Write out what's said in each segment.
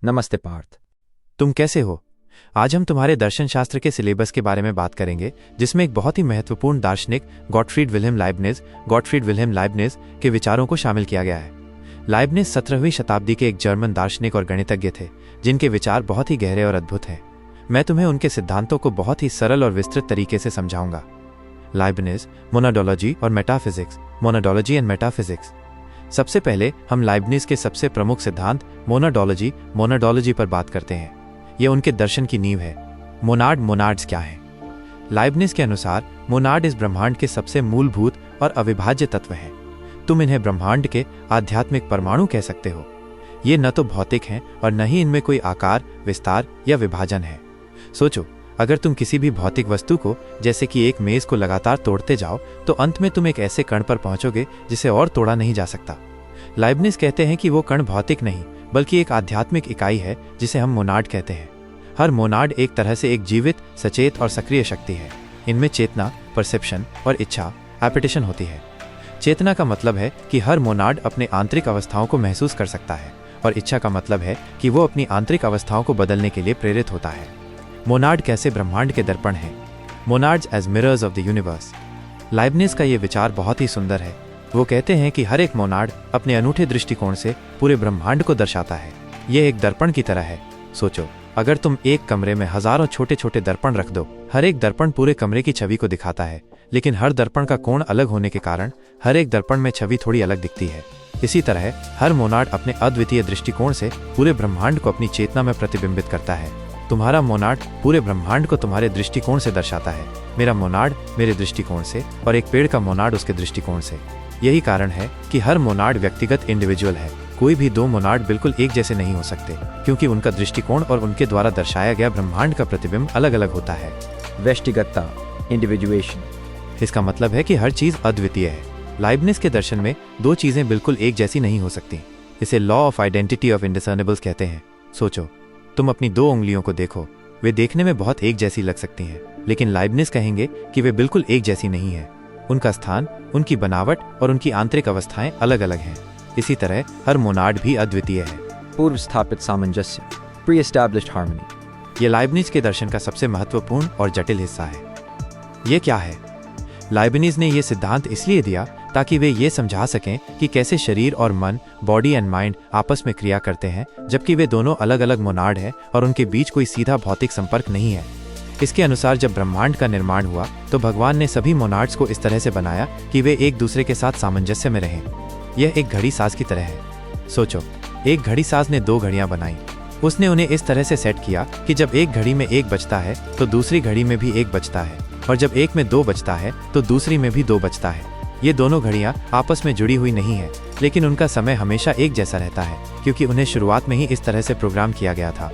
नमस्ते पार्थ। तुम कैसे हो? आज हम तुम्हारे दर्शन शास्त्र के सिलेबस के बारे में बात करेंगे, जिसमें एक बहुत ही महत्वपूर्ण दार्शनिक गॉटफ्रीड विल्हेम लाइबनिज के विचारों को शामिल किया गया है। लाइबनिज 17वीं शताब्दी के एक जर्मन दार्शनिक और गणितज्ञ थे, जिनके विचार बहुत ही गहरे और अद्भुत हैं। मैं तुम्हें उनके सिद्धांतों को बहुत ही सरल और विस्तृत तरीके से समझाऊंगा। Leibniz, monadology and metaphysics. सबसे पहले हम लाइबनिज के सबसे प्रमुख सिद्धांत मोनोडोलॉजी पर बात करते हैं। यह उनके दर्शन की नींव है। मोनाड्स क्या हैं? लाइबनिज के अनुसार मोनाड इस ब्रह्मांड के सबसे मूलभूत और अविभाज्य तत्व हैं। तुम इन्हें ब्रह्मांड के आध्यात्मिक परमाणु कह सकते हो। ये न तो भौतिक हैं और न ही इनमें कोई आकार, विस्तार या विभाजन है। सोचो, अगर तुम किसी भी भौतिक वस्तु को, जैसे कि एक मेज को लगातार तोड़ते जाओ, तो अंत में तुम एक ऐसे कण पर पहुंचोगे जिसे और तोड़ा नहीं जा सकता। लाइबनिज कहते हैं कि वो कण भौतिक नहीं, बल्कि एक आध्यात्मिक इकाई है, जिसे हम मोनाड कहते हैं। हर मोनाड एक तरह से एक जीवित, सचेत और सक्रिय शक्ति है। इनमें चेतना, परसेप्शन और इच्छा, एपिटेशन होती है। चेतना का मतलब है कि हर मोनाड अपने आंतरिक अवस्थाओं को महसूस कर सकता है, और इच्छा का मतलब है कि वो अपनी आंतरिक अवस्थाओं को बदलने के लिए प्रेरित होता है। मोनाड कैसे ब्रह्मांड के दर्पण हैं? Monads as mirrors of the universe. Leibniz का ये विचार बहुत ही सुंदर है। वो कहते हैं कि हर एक मोनाड अपने अनूठे दृष्टिकोण से पूरे ब्रह्मांड को दर्शाता है। यह एक दर्पण की तरह है। सोचो, अगर तुम एक कमरे में हजारों छोटे छोटे दर्पण रख दो, हर एक दर्पण पूरे कमरे की छवि को दिखाता है, लेकिन हर दर्पण का कोण अलग होने के कारण हर एक दर्पण में छवि थोड़ी अलग दिखती है। इसी तरह हर मोनाड अपने अद्वितीय दृष्टिकोण से पूरे ब्रह्मांड को अपनी चेतना में प्रतिबिंबित करता है। तुम्हारा मोनाड पूरे ब्रह्मांड को तुम्हारे दृष्टिकोण से दर्शाता है। मेरा मोनाड मेरे दृष्टिकोण से, और एक पेड़ का मोनाड उसके दृष्टिकोण से। यही कारण है कि हर मोनाड व्यक्तिगत इंडिविजुअल है। कोई भी दो मोनाड बिल्कुल एक जैसे नहीं हो सकते, क्योंकि उनका दृष्टिकोण और उनके द्वारा दर्शाया गया ब्रह्मांड का प्रतिबिंब अलग अलग होता है। व्यष्टिगतता, इंडिविजुएशन। इसका मतलब है कि हर चीज अद्वितीय है। लाइबनिज के दर्शन में दो चीजें बिल्कुल एक जैसी नहीं हो सकती। इसे लॉ ऑफ आइडेंटिटी ऑफ इंडिसर्नेबल्स कहते हैं। सोचो, तुम अपनी दो उंगलियों को देखो, वे देखने में बहुत एक जैसी लग सकती हैं, लेकिन लाइबनिज कहेंगे कि वे बिल्कुल एक जैसी नहीं है। उनका स्थान, उनकी बनावट और उनकी आंतरिक अवस्थाएं अलग अलग हैं। इसी तरह हर मोनाड भी अद्वितीय है। पूर्व स्थापित सामंजस्य, प्री एस्टैब्लिश्ड हार्मनी। यह लाइबनिज के दर्शन का सबसे महत्वपूर्ण और जटिल हिस्सा है। ये क्या है? लाइबनिज ने यह सिद्धांत इसलिए दिया ताकि वे ये समझा सकें कि कैसे शरीर और मन, बॉडी एंड माइंड आपस में क्रिया करते हैं, जबकि वे दोनों अलग अलग मोनाड हैं और उनके बीच कोई सीधा भौतिक संपर्क नहीं है। इसके अनुसार जब ब्रह्मांड का निर्माण हुआ, तो भगवान ने सभी मोनाड्स को इस तरह से बनाया कि वे एक दूसरे के साथ सामंजस्य में रहें। यह एक घड़ी साज की तरह है। सोचो, एक घड़ी साज ने दो घड़ियां बनाई। उसने उन्हें इस तरह से सेट किया कि जब एक घड़ी में एक बजता है, तो दूसरी घड़ी में भी एक बजता है, और जब एक में दो बजता है, तो दूसरी में भी दो बजता है। ये दोनों घड़ियां आपस में जुड़ी हुई नहीं है, लेकिन उनका समय हमेशा एक जैसा रहता है, क्योंकि उन्हें शुरुआत में ही इस तरह से प्रोग्राम किया गया था।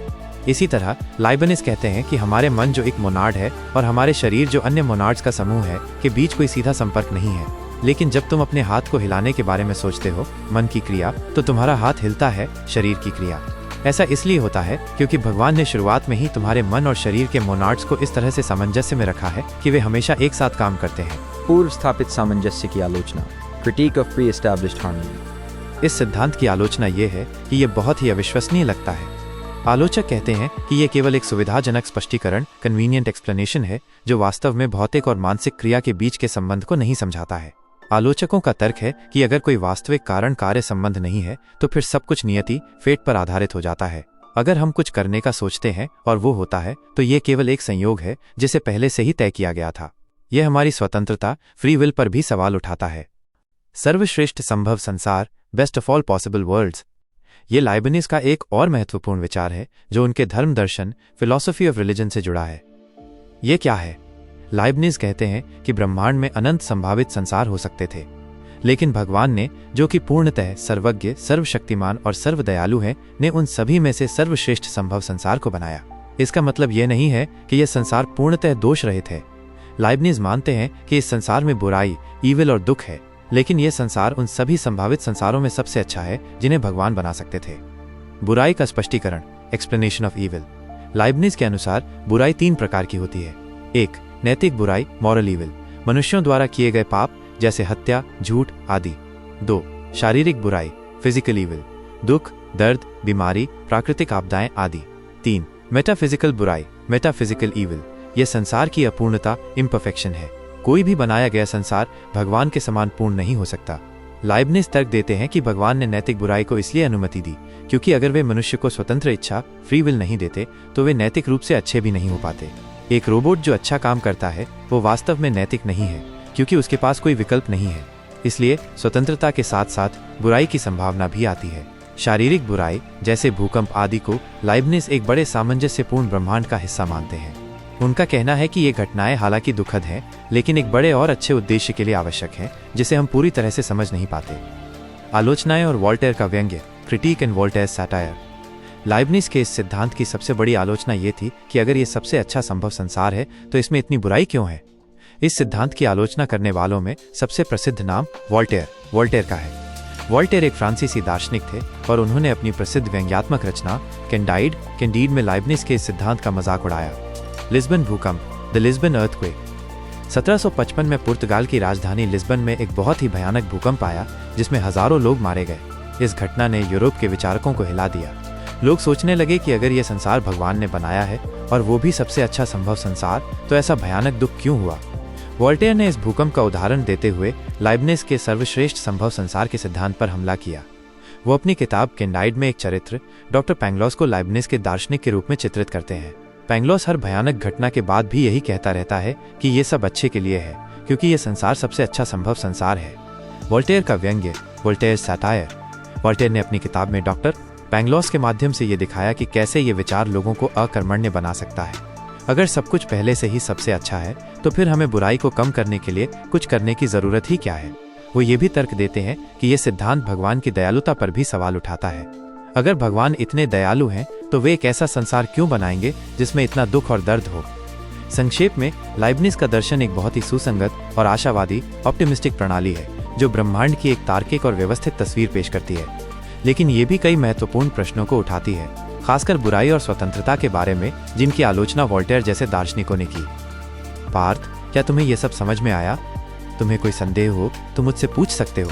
इसी तरह लाइबनिज कहते हैं कि हमारे मन, जो एक मोनाड है, और हमारे शरीर, जो अन्य मोनाड्स का समूह है, के बीच कोई सीधा संपर्क नहीं है। लेकिन जब तुम अपने हाथ को हिलाने के बारे में सोचते हो, मन की क्रिया, तो तुम्हारा हाथ हिलता है, शरीर की क्रिया। ऐसा इसलिए होता है क्योंकि भगवान ने शुरुआत में ही तुम्हारे मन और शरीर के मोनाड्स को इस तरह से सामंजस्य में रखा है कि वे हमेशा एक साथ काम करते हैं। पूर्व स्थापित सामंजस्य की आलोचना, critic of pre established harmony. इस सिद्धांत की आलोचना ये है कि यह बहुत ही अविश्वसनीय लगता है। आलोचक कहते हैं कि यह केवल एक सुविधाजनक स्पष्टीकरण, कन्वीनियंट एक्सप्लेनेशन है, जो वास्तव में भौतिक और मानसिक क्रिया के बीच के संबंध को नहीं समझाता है। आलोचकों का तर्क है कि अगर कोई वास्तविक कारण कार्य संबंध नहीं है, तो फिर सब कुछ नियति, फेट पर आधारित हो जाता है। अगर हम कुछ करने का सोचते हैं और वो होता है, तो ये केवल एक संयोग है जिसे पहले से ही तय किया गया था। यह हमारी स्वतंत्रता, फ्री विल पर भी सवाल उठाता है। सर्वश्रेष्ठ संभव संसार, best of all possible worlds. ये लाइबनिज का एक और महत्वपूर्ण विचार है, जो उनके धर्म दर्शन, फिलॉसफी ऑफ रिलीजन से जुड़ा है। ये क्या है? लाइबनिज कहते हैं कि ब्रह्मांड में अनंत संभावित संसार हो सकते थे, लेकिन भगवान ने, जो कि पूर्णतः सर्वज्ञ, सर्वशक्तिमान और सर्वदयालु है, ने उन सभी में से सर्वश्रेष्ठ संभव संसार को बनाया। इसका मतलब यह नहीं है कि यह संसार पूर्णतः दोष रहित है। लाइबनिज मानते हैं कि इस संसार में बुराई, ईविल और दुख है, लेकिन यह संसार उन सभी संभावित संसारों में सबसे अच्छा है जिन्हें भगवान बना सकते थे। बुराई का स्पष्टीकरण, एक्सप्लेनेशन ऑफ ईविल। लाइबनिज के अनुसार बुराई तीन प्रकार की होती है। 1. नैतिक बुराई, मॉरल ईविल, मनुष्यों द्वारा किए गए पाप, जैसे हत्या, झूठ आदि। 2. शारीरिक बुराई, फिजिकल ईविल, दुख, दर्द, बीमारी, प्राकृतिक आपदाएं आदि। 3. मेटाफिजिकल बुराई, मेटाफिजिकल ईविल। यह संसार की अपूर्णता, इम्परफेक्शन है। कोई भी बनाया गया संसार भगवान के समान पूर्ण नहीं हो सकता। लाइबनिज तर्क देते हैं कि भगवान ने नैतिक बुराई को इसलिए अनुमति दी क्योंकि अगर वे मनुष्य को स्वतंत्र इच्छा, फ्री विल नहीं देते तो वे नैतिक रूप से अच्छे भी नहीं हो पाते। एक रोबोट जो अच्छा काम करता है वो वास्तव में नैतिक नहीं है क्योंकि उसके पास कोई विकल्प नहीं है। इसलिए स्वतंत्रता के साथ साथ बुराई की संभावना भी आती है। शारीरिक बुराई जैसे भूकंप आदि को लाइबनिज एक बड़े सामंजस्यपूर्ण ब्रह्मांड का हिस्सा मानते हैं। उनका कहना है कि ये घटनाएं हालांकि दुखद हैं, लेकिन एक बड़े और अच्छे उद्देश्य के लिए आवश्यक हैं जिसे हम पूरी तरह से समझ नहीं पाते। आलोचनाएं और वॉल्टेयर का व्यंग्य, क्रिटिक एंड वॉल्टेयर्स सैटायर। लाइबनिज के इस सिद्धांत की सबसे बड़ी आलोचना ये थी कि अगर ये सबसे अच्छा संभव संसार है तो इसमें इतनी बुराई क्यों है। इस सिद्धांत की आलोचना करने वालों में सबसे प्रसिद्ध नाम वॉल्टेयर का है। वॉल्टेयर एक फ्रांसीसी दार्शनिक थे और उन्होंने अपनी प्रसिद्ध व्यंग्यात्मक रचना कैंडीड में लाइबनिज के इस सिद्धांत का मजाक उड़ाया। लिस्बन भूकंप, द लिस्बन अर्थक्वेक। 1755 में पुर्तगाल की राजधानी लिस्बन में एक बहुत ही भयानक भूकंप आया जिसमें हजारों लोग मारे गए। इस घटना ने यूरोप के विचारकों को हिला दिया। लोग सोचने लगे कि अगर यह संसार भगवान ने बनाया है और वो भी सबसे अच्छा संभव संसार, तो ऐसा भयानक दुख क्यों हुआ। वॉल्टेयर ने इस भूकंप का उदाहरण देते हुए लाइबनिज के सर्वश्रेष्ठ संभव संसार के सिद्धांत पर हमला किया। वो अपनी किताब कैंडाइड में एक चरित्र डॉक्टर पैंगलॉस को लाइबनिज के दार्शनिक के रूप में चित्रित करते हैं। पैंगलॉस हर भयानक घटना के बाद भी यही कहता रहता है कि ये सब अच्छे के लिए है क्योंकि ये संसार सबसे अच्छा संभव संसार है। वॉल्टेयर का व्यंग्य, वॉल्टेयर्स सैटायर। वॉल्टेयर ने अपनी किताब में डॉक्टर पैंगलॉस के माध्यम से ये दिखाया कि कैसे ये विचार लोगों को अकर्मण्य बना सकता है। अगर सब कुछ पहले से ही सबसे अच्छा है तो फिर हमें बुराई को कम करने के लिए कुछ करने की जरूरत ही क्या है। वो ये भी तर्क देते हैं कि ये सिद्धांत भगवान की दयालुता पर भी सवाल उठाता है। अगर भगवान इतने दयालु हैं तो वे एक ऐसा संसार क्यों बनाएंगे जिसमें इतना दुख और दर्द हो। संक्षेप में लाइबनिज का दर्शन एक बहुत ही सुसंगत और आशावादी ऑप्टिमिस्टिक प्रणाली है जो ब्रह्मांड की एक तार्किक और व्यवस्थित तस्वीर पेश करती है, लेकिन ये भी कई महत्वपूर्ण प्रश्नों को उठाती है, खासकर बुराई और स्वतंत्रता के बारे में जिनकी आलोचना वॉल्टेयर जैसे दार्शनिकों ने की। पार्थ, क्या तुम्हें यह सब समझ में आया? तुम्हें कोई संदेह हो तो मुझसे पूछ सकते हो।